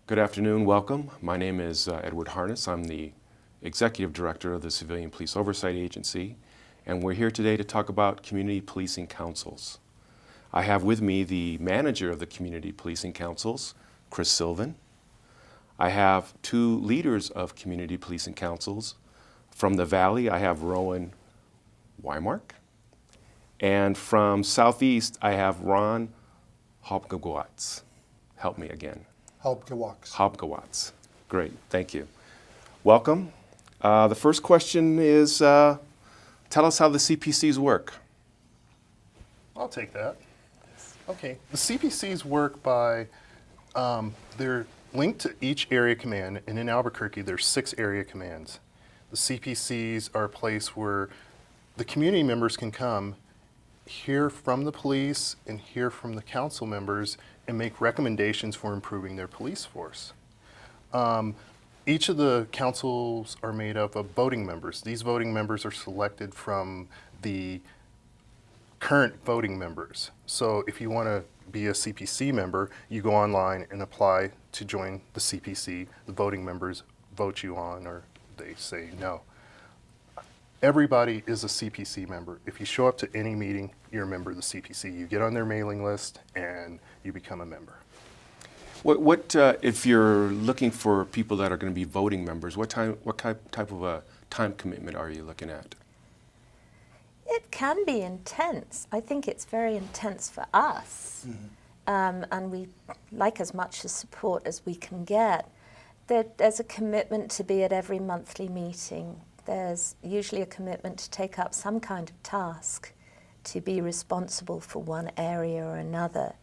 Good afternoon, welcome. My name is Edward Harness. I'm the Executive Director of the Civilian Police Oversight Agency, and we're here today to talk about community policing councils. I have with me the manager of the community policing councils, Chris Sylvan. I have two leaders of community policing councils. From the Valley, I have Rowan Wymark, and from Southeast, I have Ron Halbgewachs. Help me again. Halbgewachs. Great, thank you. Welcome. The first question is, tell us how the CPCs work. I'll take that. Okay, the CPCs work by, they're linked to each area command, and in Albuquerque there's 6 area commands. The CPCs are a place where the community members can come, hear from the police and hear from the council members and make recommendations for improving their police force. Each of the councils are made up of voting members. These voting members are selected from the current voting members. So if you want to be a CPC member, you go online and apply to join the CPC. The voting members vote you on, or they say no. Everybody is a CPC member. If you show up to any meeting, you're a member of the CPC. You get on their mailing list and you become a member. What if you're looking for people that are going to be voting members, what type of a time commitment are you looking at? It can be intense. I think it's very intense for us. And we like as much support as we can get. There's a commitment to be at every monthly meeting. There's usually a commitment to take up some kind of task, to be responsible for one area or another.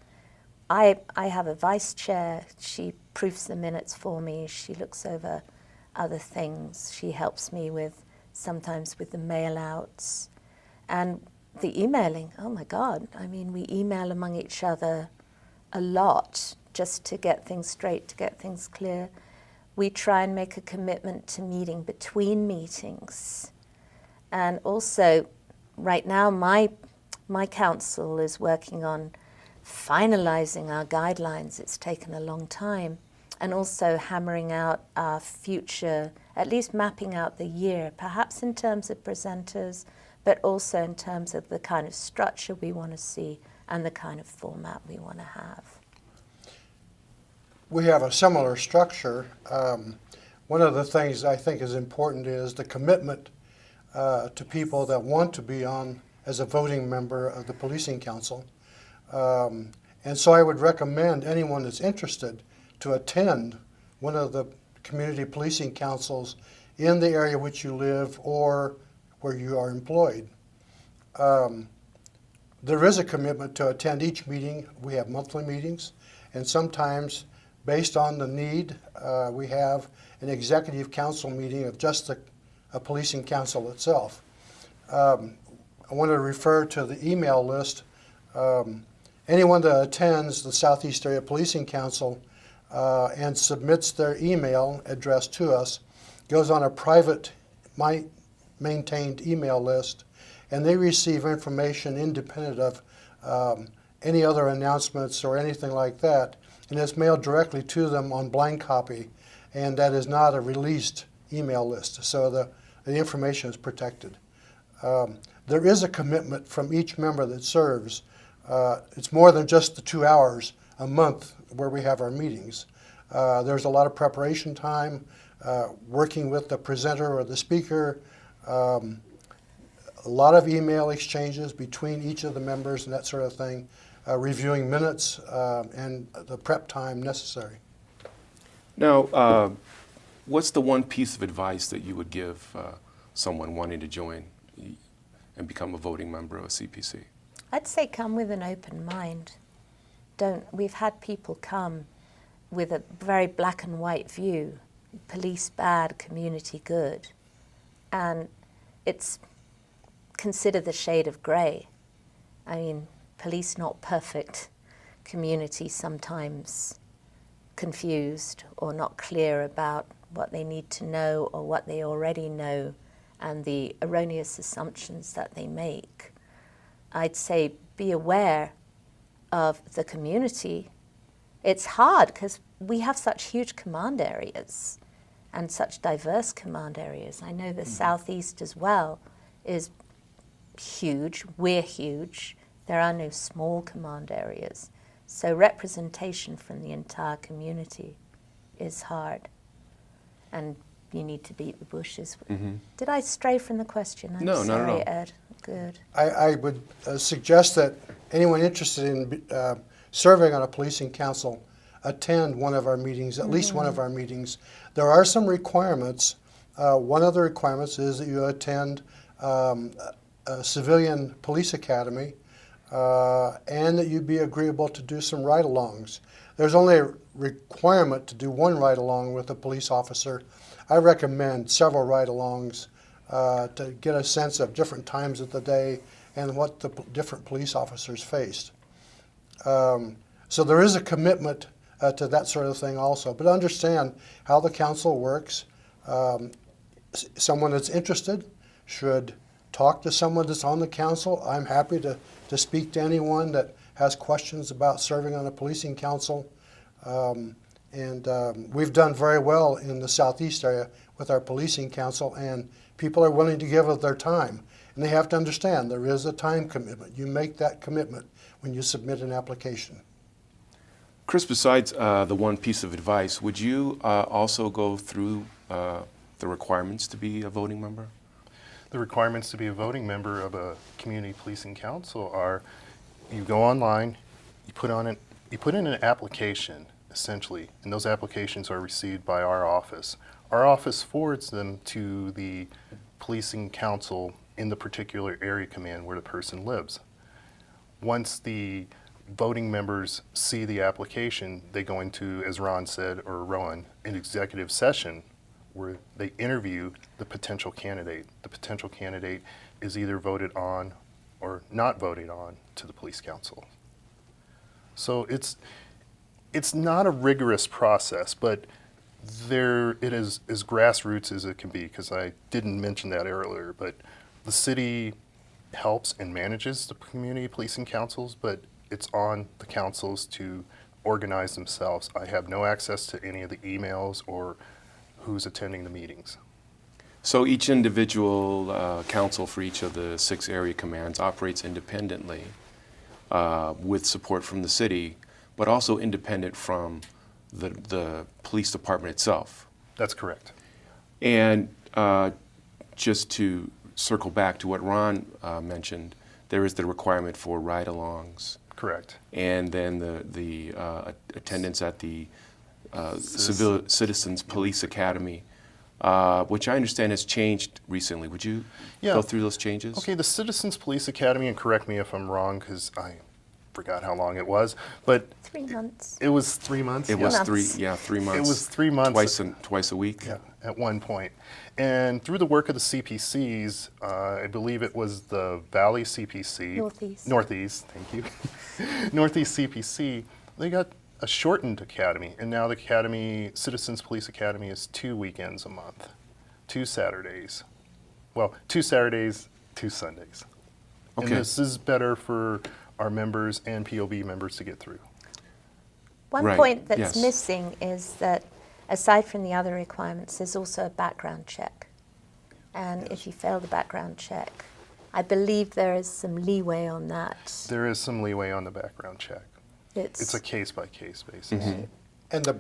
I have a vice chair. She proofs the minutes for me. She looks over other things. She helps me sometimes with the mail outs. And the emailing, oh my God. I mean, we email among each other a lot just to get things straight, to get things clear. We try and make a commitment to meeting between meetings. And also, right now, my council is working on finalizing our guidelines. It's taken a long time. And also hammering out our future, at least mapping out the year, perhaps in terms of presenters, but also in terms of the kind of structure we want to see and the kind of format we want to have. We have a similar structure. One of the things I think is important is the commitment to people that want to be on as a voting member of the policing council. And so I would recommend anyone that's interested to attend one of the community policing councils in the area which you live or where you are employed. There is a commitment to attend each meeting. We have monthly meetings, and sometimes based on the need, we have an executive council meeting of just the policing council itself. I want to refer to the email list. Anyone that attends the Southeast Area Policing Council and submits their email address to us goes on a private, maintained email list, and they receive information independent of any other announcements or anything like that. And it's mailed directly to them on blind copy, and that is not a released email list, so the information is protected. There is a commitment from each member that serves. It's more than just the 2 hours a month where we have our meetings. There's a lot of preparation time, working with the presenter or the speaker, a lot of email exchanges between each of the members and that sort of thing. Reviewing minutes and the prep time necessary. Now, what's the one piece of advice that you would give someone wanting to join and become a voting member of a CPC? I'd say come with an open mind. We've had people come with a very black and white view, police bad, community good. And it's consider the shade of gray. I mean, police not perfect, community sometimes confused or not clear about what they need to know or what they already know and the erroneous assumptions that they make. I'd say be aware of the community. It's hard because we have such huge command areas and such diverse command areas. I know the Southeast as well is huge. We're huge. There are no small command areas. So representation from the entire community is hard. And you need to beat the bushes. Did I stray from the question? I'm No, not at sorry, all. Ed. Good. I would suggest that anyone interested in serving on a policing council attend one of our meetings, at least one of our meetings. There are some requirements. One of the requirements is that you attend a Civilian Police Academy and that you be agreeable to do some ride-alongs. There's only a requirement to do one ride-along with a police officer. I recommend several ride-alongs to get a sense of different times of the day and what the different police officers faced. So there is a commitment to that sort of thing also. But understand how the council works. Someone that's interested should talk to someone that's on the council. I'm happy to speak to anyone that has questions about serving on a policing council. We've done very well in the Southeast area with our policing council, and people are willing to give of their time. And they have to understand there is a time commitment. You make that commitment when you submit an application. Chris, besides the one piece of advice, would you also go through the requirements to be a voting member? The requirements to be a voting member of a community policing council are: you go online, you put in an application, essentially, and those applications are received by our office. Our office forwards them to the policing council in the particular area command where the person lives. Once the voting members see the application, they go into, as Ron said, or Rowan, an executive session where they interview the potential candidate. The potential candidate is either voted on or not voted on to the police council. So it's not a rigorous process, but it is as grassroots as it can be, because I didn't mention that earlier, but the city helps and manages the community policing councils, but it's on the councils to organize themselves. I have no access to any of the emails or who's attending the meetings. So each individual council for each of the 6 area commands operates independently with support from the city, but also independent from the police department itself. That's correct. And just to circle back to what Ron mentioned, there is the requirement for ride-alongs. Correct. And then the attendance at the Citizens Police Academy, which I understand has changed recently. Would you go through those changes? Okay, the Citizens Police Academy, and correct me if I'm wrong, because I forgot how long it was, but 3 months. it was 3 months. It was months. 3 months. It was 3 months. Twice a week. Yeah, at one point. And through the work of the CPCs, I believe it was the Valley CPC. Northeast, thank you. Northeast CPC, they got a shortened academy, and now the Citizens Police Academy is 2 weekends a month, 2 Saturdays. Well, 2 Saturdays, 2 Sundays. Okay. And this is better for our members and POB members to get through. One Right, point that's yes. missing is that aside from the other requirements, there's also a background check. And if you fail the background check, I believe there is some leeway on that. There is some leeway on the background check. It's a case-by-case basis. Mm-hmm. And the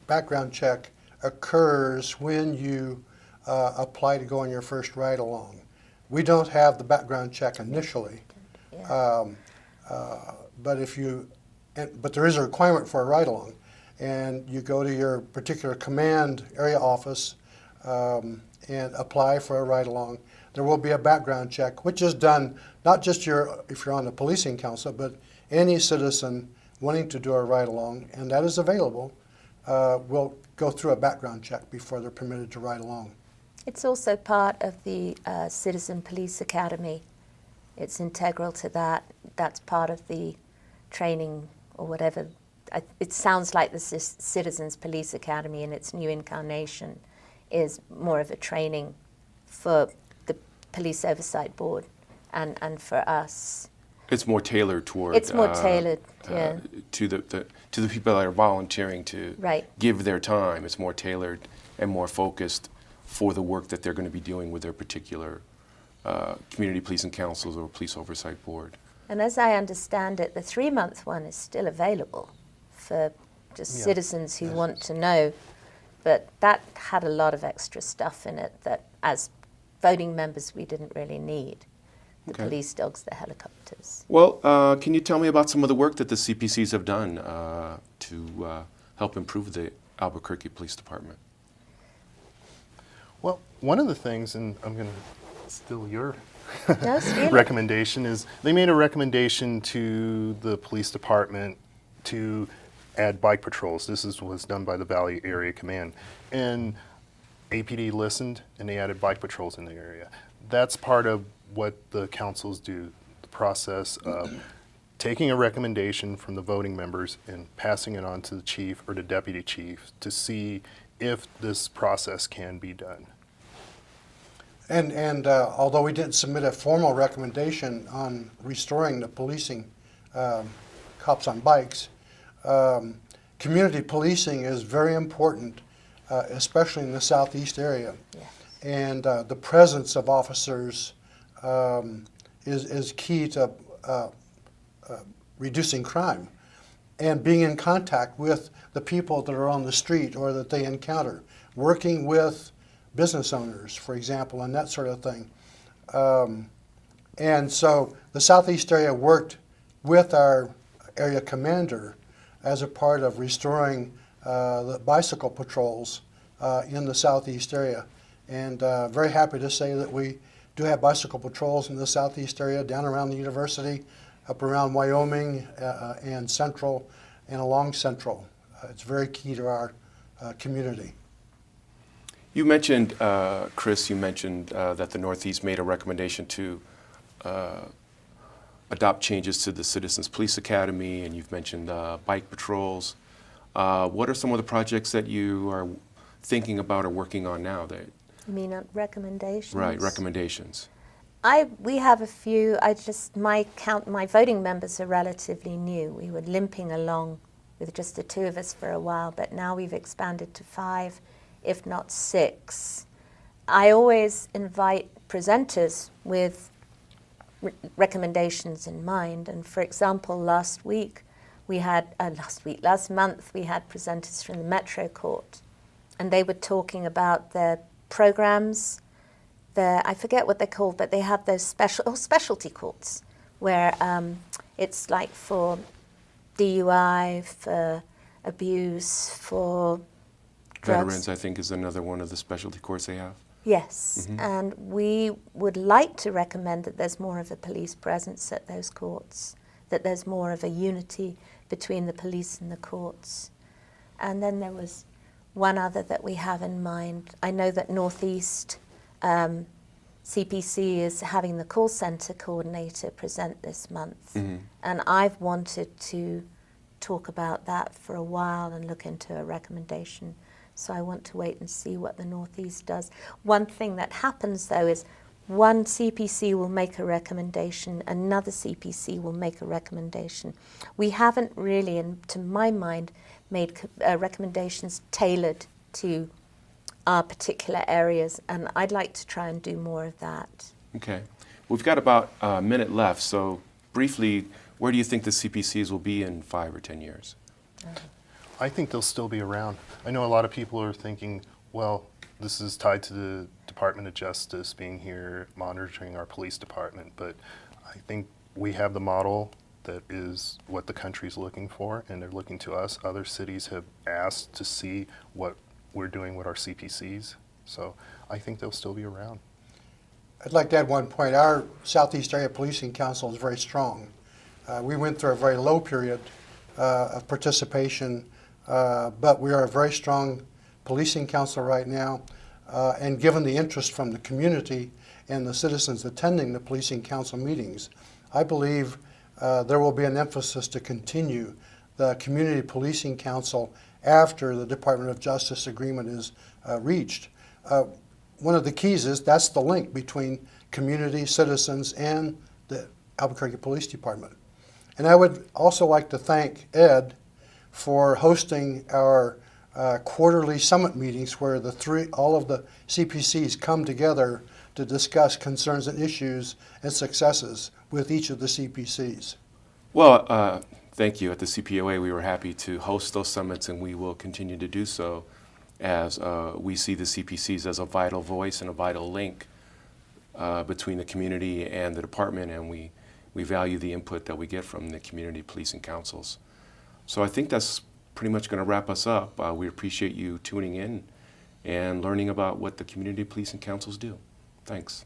background check occurs when you apply to go on your first ride-along. We don't have the background check initially, Yeah. but there is a requirement for a ride-along. And you go to your particular command area office and apply for a ride-along. There will be a background check, which is done not just if you're on the policing council, but any citizen wanting to do a ride-along, and that is available, will go through a background check before they're permitted to ride along. It's also part of the Citizen Police Academy. It's integral to that. That's part of the training or whatever. It sounds like the Citizens Police Academy in its new incarnation is more of a training for the Police Oversight Board and for us. It's more tailored toward. It's more tailored, yeah. To the people that are volunteering to Right. give their time. It's more tailored and more focused for the work that they're going to be doing with their particular community policing councils or police oversight board. And as I understand it, the 3-month one is still available for just Yeah. citizens who want to know. But that had a lot of extra stuff in it that, as voting members, we didn't really need. The Okay. police dogs, the helicopters. Well, can you tell me about some of the work that the CPCs have done to help improve the Albuquerque Police Department? Well, one of the things, and I'm going to steal your No, steal it. recommendation, is they made a recommendation to the police department to add bike patrols. Was done by the Valley Area Command. And APD listened, and they added bike patrols in the area. That's part of what the councils do, the process of taking a recommendation from the voting members and passing it on to the chief or the deputy chief to see if this process can be done. And although we didn't submit a formal recommendation on restoring the policing cops on bikes, community policing is very important, especially in the southeast area. Yes. And the presence of officers is key to reducing crime and being in contact with the people that are on the street or that they encounter, working with business owners, for example, and that sort of thing. And so the southeast area worked with our area commander as a part of restoring the bicycle patrols in the southeast area. And very happy to say that we do have bicycle patrols in the southeast area, down around the university, up around Wyoming and Central, and along Central. It's very key to our community. You mentioned, Chris, that the Northeast made a recommendation to adopt changes to the Citizens Police Academy, and you've mentioned bike patrols. What are some of the projects that you are thinking about or working on now? You mean recommendations? Right, recommendations. We have a few. My voting members are relatively new. We were limping along with just the 2 of us for a while, but now we've expanded to 5, if not 6. I always invite presenters with recommendations in mind. And for example, last month we had presenters from the Metro Court, and they were talking about their programs. I forget what they're called, but they have those specialty courts where it's like for DUI, for abuse, for drugs. Veterans, I think, is another one of the specialty courts they have. Yes, and we would like to recommend that there's more of a police presence at those courts, that there's more of a unity between the police and the courts. And then there was one other that we have in mind. I know that Northeast CPC is having the call center coordinator present this month. And I've wanted to talk about that for a while and look into a recommendation. So I want to wait and see what the Northeast does. One thing that happens, though, is one CPC will make a recommendation, another CPC will make a recommendation. We haven't really, to my mind, made recommendations tailored to our particular areas, and I'd like to try and do more of that. Okay. We've got about a minute left, so briefly, where do you think the CPCs will be in 5 or 10 years? I think they'll still be around. I know a lot of people are thinking, well, this is tied to the Department of Justice being here monitoring our police department, but I think we have the model that is what the country's looking for, and they're looking to us. Other cities have asked to see what we're doing with our CPCs, so I think they'll still be around. I'd like to add one point. Our Southeast Area Policing Council is very strong. We went through a very low period of participation, but we are a very strong policing council right now, and given the interest from the community and the citizens attending the policing council meetings, I believe there will be an emphasis to continue the Community Policing Council after the Department of Justice agreement is reached. One of the keys is that's the link between community, citizens, and the Albuquerque Police Department. And I would also like to thank Ed for hosting our quarterly summit meetings where all of the CPCs come together to discuss concerns and issues and successes with each of the CPCs. Well, thank you. At the CPOA, we were happy to host those summits, and we will continue to do so as we see the CPCs as a vital voice and a vital link between the community and the department, and we value the input that we get from the community policing councils. So I think that's pretty much going to wrap us up. We appreciate you tuning in and learning about what the community policing councils do. Thanks.